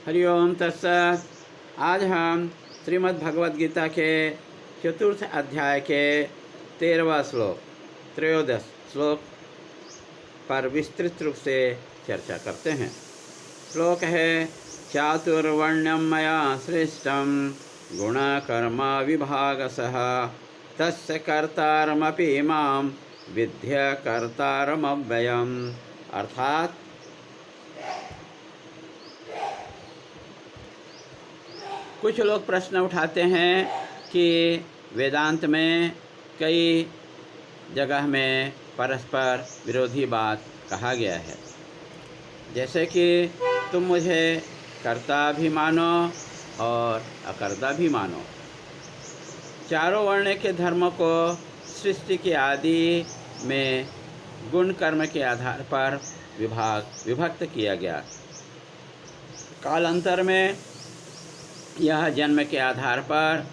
हरिओम तत्सत। आज हम श्रीमद् भगवद गीता के चतुर्थ अध्याय के 13वां श्लोक, त्रयोदश श्लोक पर विस्तृत रूप से चर्चा करते हैं। श्लोक है, चातुर्वर्ण्यम मया सृष्टम गुणकर्मा विभागसः तस्य कर्तारमपि मां विद्य कर्तारमव्ययम्। अर्थात कुछ लोग प्रश्न उठाते हैं कि वेदांत में कई जगह में परस्पर विरोधी बात कहा गया है, जैसे कि तुम मुझे कर्ता भी मानो और अकर्ता भी मानो। चारों वर्ण के धर्म को सृष्टि के आदि में गुण कर्म के आधार पर विभक्त किया गया। कालांतर में यह जन्म के आधार पर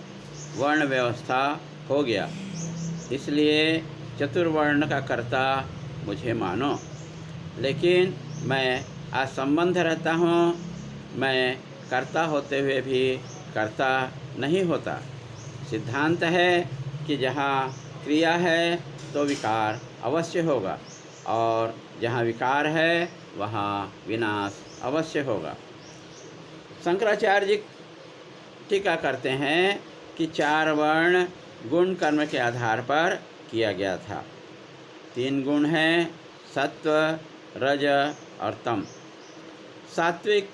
वर्ण व्यवस्था हो गया, इसलिए चतुर्वर्ण का कर्ता मुझे मानो। लेकिन मैं असंबंध रहता हूँ, मैं कर्ता होते हुए भी कर्ता नहीं होता। सिद्धांत है कि जहाँ क्रिया है तो विकार अवश्य होगा, और जहाँ विकार है वहाँ विनाश अवश्य होगा। शंकराचार्य जी टीका करते हैं कि चार वर्ण गुण कर्म के आधार पर किया गया था। 3 गुण हैं, सत्व, रज और तम। सात्विक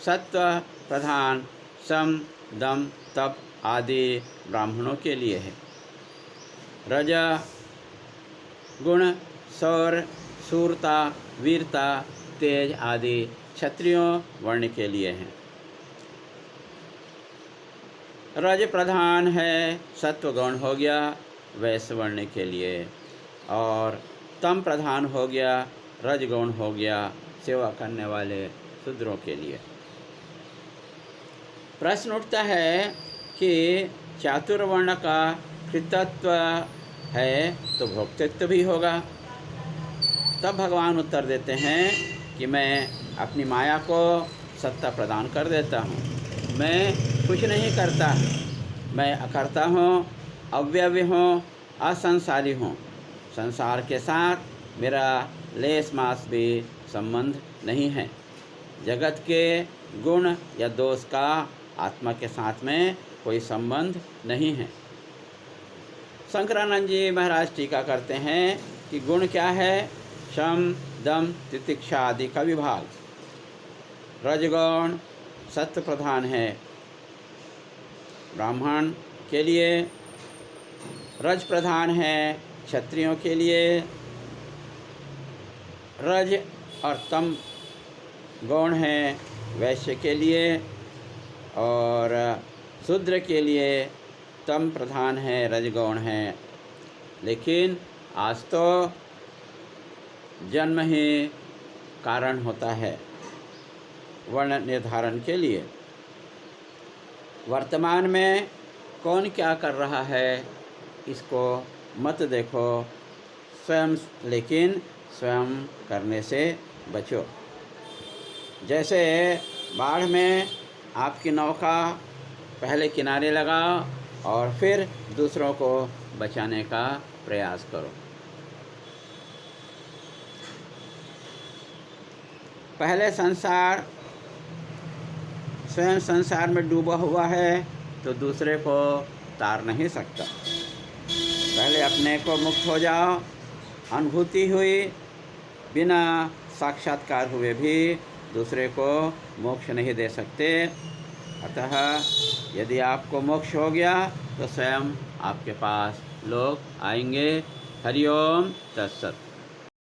सत्व प्रधान सम, दम, तप आदि ब्राह्मणों के लिए है। रज गुण शौर्य, शूरता, वीरता, तेज आदि क्षत्रियों वर्ण के लिए हैं। रज प्रधान है, सत्व गौण हो गया वैश्य वर्ण के लिए, और तम प्रधान हो गया, रज गौण हो गया सेवा करने वाले शूद्रों के लिए। प्रश्न उठता है कि चातुर्वर्ण का कृतत्व है तो भोक्तृत्व भी होगा। तब भगवान उत्तर देते हैं कि मैं अपनी माया को सत्ता प्रदान कर देता हूँ, मैं कुछ नहीं करता, मैं अकर्ता हूँ, अव्यय हूँ, असंसारी हूँ। संसार के साथ मेरा लेस मास भी संबंध नहीं है। जगत के गुण या दोष का आत्मा के साथ में कोई संबंध नहीं है। शंकरानंद जी महाराज टीका करते हैं कि गुण क्या है? शम, दम, तितिक्षा आदि का विभाग। रजगुण सत्व प्रधान है ब्राह्मण के लिए, रज प्रधान है क्षत्रियों के लिए, रज और तम गौण है वैश्य के लिए, और शूद्र के लिए तम प्रधान है, रजगौण है। लेकिन आज तो जन्म ही कारण होता है वर्ण निर्धारण के लिए। वर्तमान में कौन क्या कर रहा है इसको मत देखो स्वयं, लेकिन स्वयं करने से बचो। जैसे बाढ़ में आपकी नौका पहले किनारे लगाओ और फिर दूसरों को बचाने का प्रयास करो। पहले स्वयं संसार में डूबा हुआ है तो दूसरे को तार नहीं सकता। पहले अपने को मुक्त हो जाओ। अनुभूति हुई बिना साक्षात्कार हुए भी दूसरे को मोक्ष नहीं दे सकते। अतः यदि आपको मोक्ष हो गया तो स्वयं आपके पास लोग आएंगे। हरिओम तत्सत।